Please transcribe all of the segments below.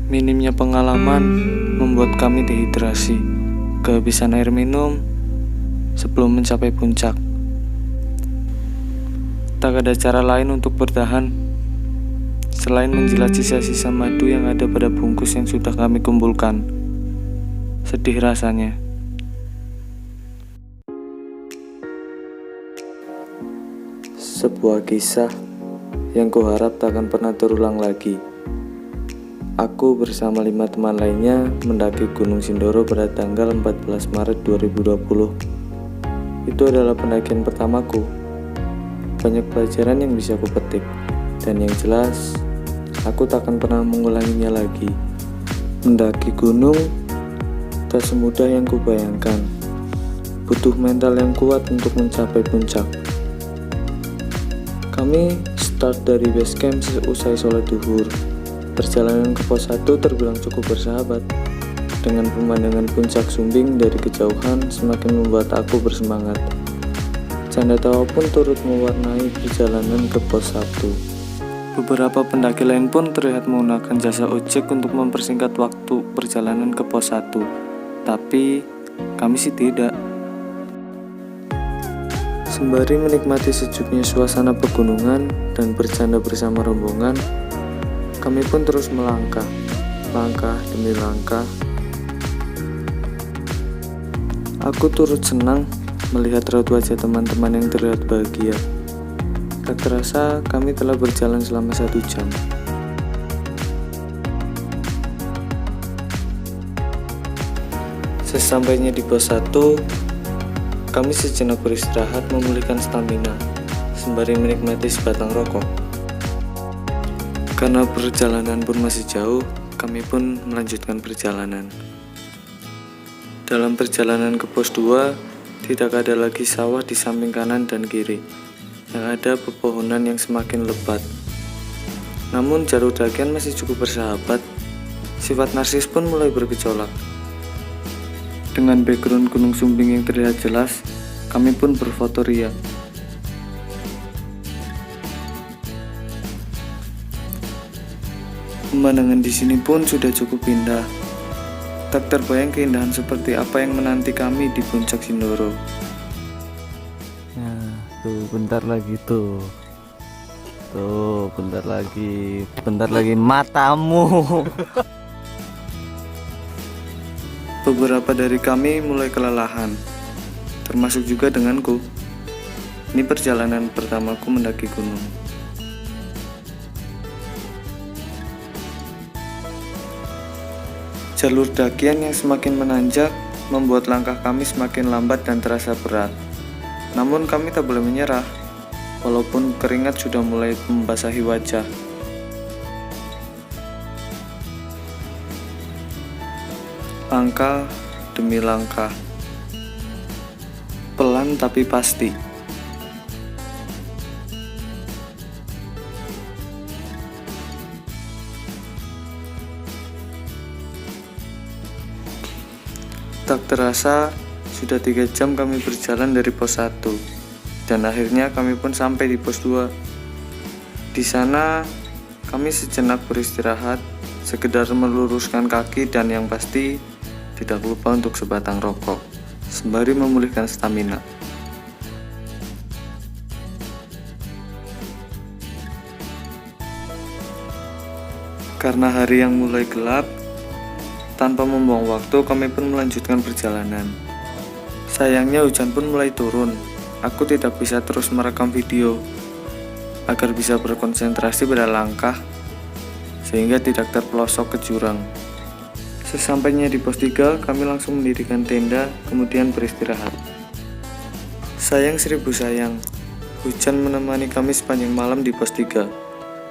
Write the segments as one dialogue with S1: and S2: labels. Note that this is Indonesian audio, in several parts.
S1: Minimnya pengalaman membuat kami dehidrasi, kehabisan air minum sebelum mencapai puncak. Tak ada cara lain untuk bertahan selain menjilat sisa-sisa madu yang ada pada bungkus yang sudah kami kumpulkan. Sedih rasanya. Sebuah kisah yang kuharap tak akan pernah terulang lagi. Aku bersama 5 teman lainnya mendaki Gunung Sindoro pada tanggal 14 Maret 2020. Itu adalah pendakian pertamaku. Banyak pelajaran yang bisa aku petik, dan yang jelas, aku tak akan pernah mengulanginya lagi. Mendaki gunung tak semudah yang kubayangkan. Butuh mental yang kuat untuk mencapai puncak. Kami start dari base camp seusai sholat duhur. Perjalanan ke pos 1 terbilang cukup bersahabat. Dengan pemandangan puncak Sumbing dari kejauhan semakin membuat aku bersemangat. Canda tawa pun turut mewarnai perjalanan ke pos 1. Beberapa pendaki lain pun terlihat menggunakan jasa ojek untuk mempersingkat waktu perjalanan ke pos 1. Tapi kami sih tidak. Sembari menikmati sejuknya suasana pegunungan dan bercanda bersama rombongan, kami pun terus melangkah, langkah demi langkah. Aku turut senang melihat raut wajah teman-teman yang terlihat bahagia. Tak terasa kami telah berjalan selama 1 jam. Sesampainya di pos 1, kami sejenak beristirahat memulihkan stamina, sembari menikmati sebatang rokok. Karena perjalanan pun masih jauh, kami pun melanjutkan perjalanan. Dalam perjalanan ke pos 2, tidak ada lagi sawah di samping kanan dan kiri. Yang ada pepohonan yang semakin lebat. Namun jalur dakian masih cukup bersahabat. Sifat narsis pun mulai bergejolak. Dengan background Gunung Sumbing yang terlihat jelas, kami pun berfoto ria. Pemandangan di sini pun sudah cukup indah. Tak terbayang keindahan seperti apa yang menanti kami di puncak Sindoro.
S2: Nah, tuh bentar lagi tuh. Tuh, bentar lagi matamu.
S1: Beberapa dari kami mulai kelelahan, termasuk juga denganku. Ini perjalanan pertamaku mendaki gunung. Jalur dakian yang semakin menanjak membuat langkah kami semakin lambat dan terasa berat. Namun kami tak boleh menyerah, walaupun keringat sudah mulai membasahi wajah. Langkah demi langkah, pelan tapi pasti. Tak terasa, sudah 3 jam kami berjalan dari pos 1, dan akhirnya kami pun sampai di pos 2. Di sana, kami sejenak beristirahat, sekedar meluruskan kaki dan yang pasti, tidak lupa untuk sebatang rokok, sembari memulihkan stamina. Karena hari yang mulai gelap, tanpa membuang waktu, kami pun melanjutkan perjalanan. Sayangnya hujan pun mulai turun. Aku tidak bisa terus merekam video agar bisa berkonsentrasi pada langkah sehingga tidak terpelosok ke jurang. Sesampainya di pos 3, kami langsung mendirikan tenda, kemudian beristirahat. Sayang 1000 sayang, hujan menemani kami sepanjang malam di pos 3,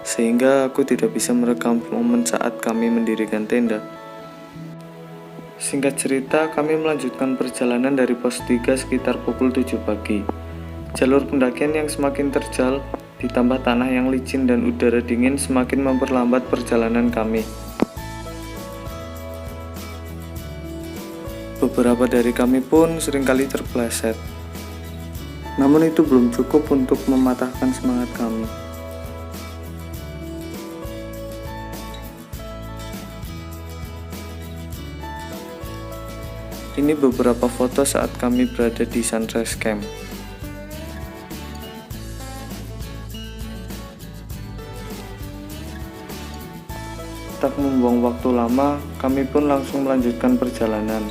S1: sehingga aku tidak bisa merekam momen saat kami mendirikan tenda. Singkat cerita, kami melanjutkan perjalanan dari pos 3 sekitar pukul 7 pagi. Jalur pendakian yang semakin terjal, ditambah tanah yang licin dan udara dingin semakin memperlambat perjalanan kami. Beberapa dari kami pun seringkali terpleset. Namun itu belum cukup untuk mematahkan semangat kami. Ini beberapa foto saat kami berada di Sunrise Camp. Tak membuang waktu lama, kami pun langsung melanjutkan perjalanan.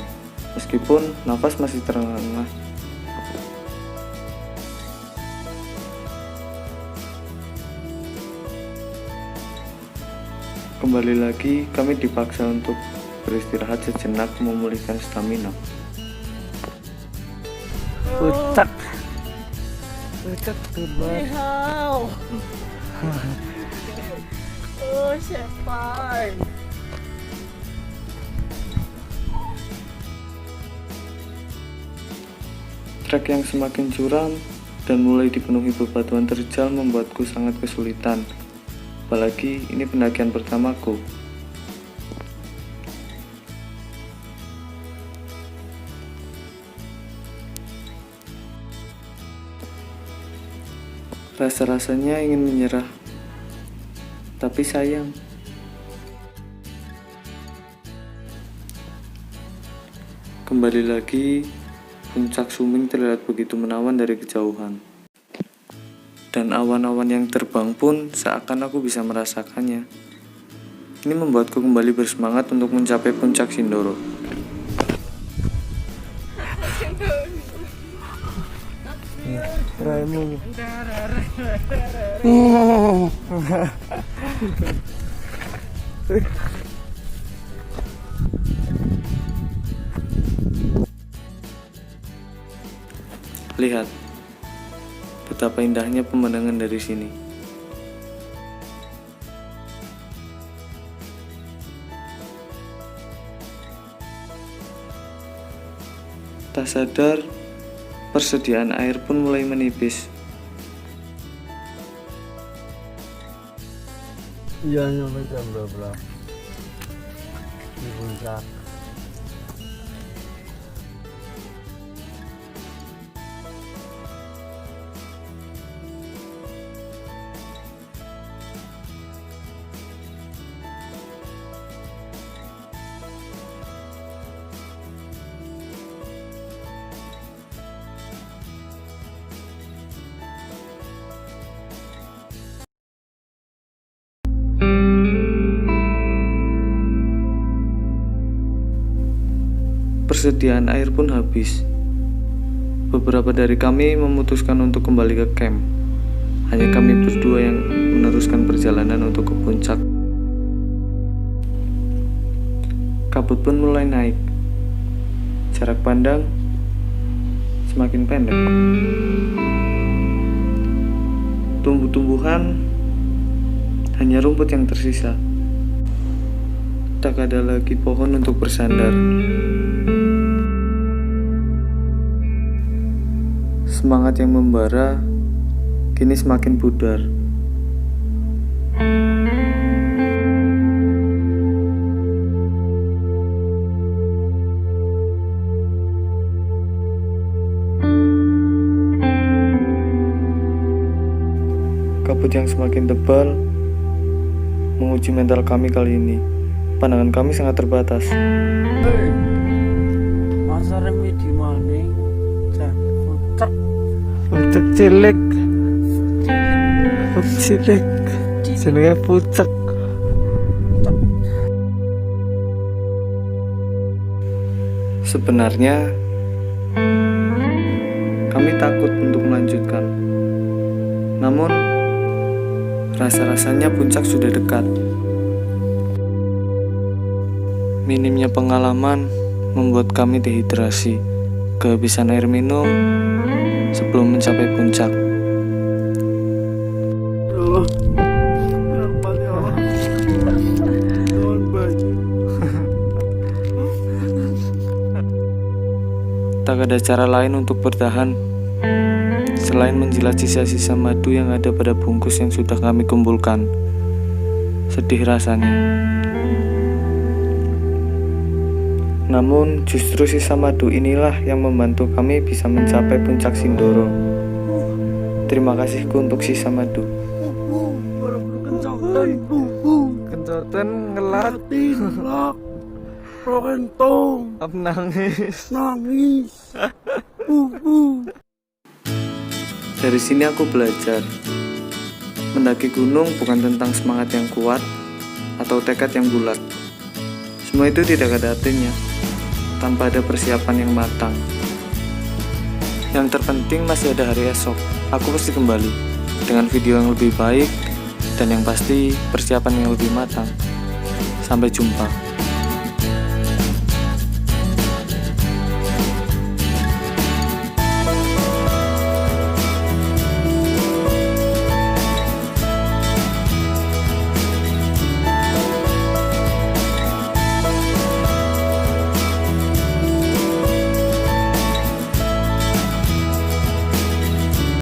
S1: Meskipun nafas masih terengah-engah. Kembali lagi, kami dipaksa untuk beristirahat sejenak memulihkan stamina.
S2: Pucat turban.
S3: Oh, Shepherd.
S1: Trek yang semakin curam dan mulai dipenuhi bebatuan terjal membuatku sangat kesulitan. Apalagi ini pendakian pertamaku. Rasa-rasanya ingin menyerah, tapi sayang. Kembali lagi, puncak Suming terlihat begitu menawan dari kejauhan. Dan awan-awan yang terbang pun seakan aku bisa merasakannya. Ini membuatku kembali bersemangat untuk mencapai puncak Sindoro.
S2: Raimu.
S1: Lihat, betapa indahnya pemandangan dari sini. Tak sadar, persediaan air pun mulai menipis.
S2: Iya, nyampe jam berapa? Di puncak.
S1: Persediaan air pun habis. Beberapa dari kami memutuskan untuk kembali ke camp. Hanya kami berdua yang meneruskan perjalanan untuk ke puncak. Kabut pun mulai naik. Jarak pandang semakin pendek. Tumbuh-tumbuhan hanya rumput yang tersisa. Tak ada lagi pohon untuk bersandar. Semangat yang membara kini semakin pudar. Kabut yang semakin tebal menguji mental kami kali ini. Pandangan kami sangat terbatas.
S3: Masa remi di mana? Puncak.
S2: Puncak cilik. Puncak cilik. Jenenge puncak.
S1: Sebenarnya kami takut untuk melanjutkan. Namun rasa-rasanya puncak sudah dekat. Minimnya pengalaman membuat kami dehidrasi, kehabisan air minum sebelum mencapai puncak. Tak ada cara lain untuk bertahan selain menjilat sisa-sisa madu yang ada pada bungkus yang sudah kami kumpulkan. Sedih rasanya. Namun justru sisa madu inilah yang membantu kami bisa mencapai puncak Sindoro. Terima kasihku untuk sisa madu.
S2: Kencotan ngelat.
S3: Rokentong.
S2: Aku nangis.
S3: Nangis.
S1: Dari sini aku belajar. Mendaki gunung bukan tentang semangat yang kuat atau tekad yang bulat. Semua itu tidak ada artinya tanpa ada persiapan yang matang. Yang terpenting masih ada hari esok. Aku pasti kembali dengan video yang lebih baik dan yang pasti persiapan yang lebih matang. Sampai jumpa.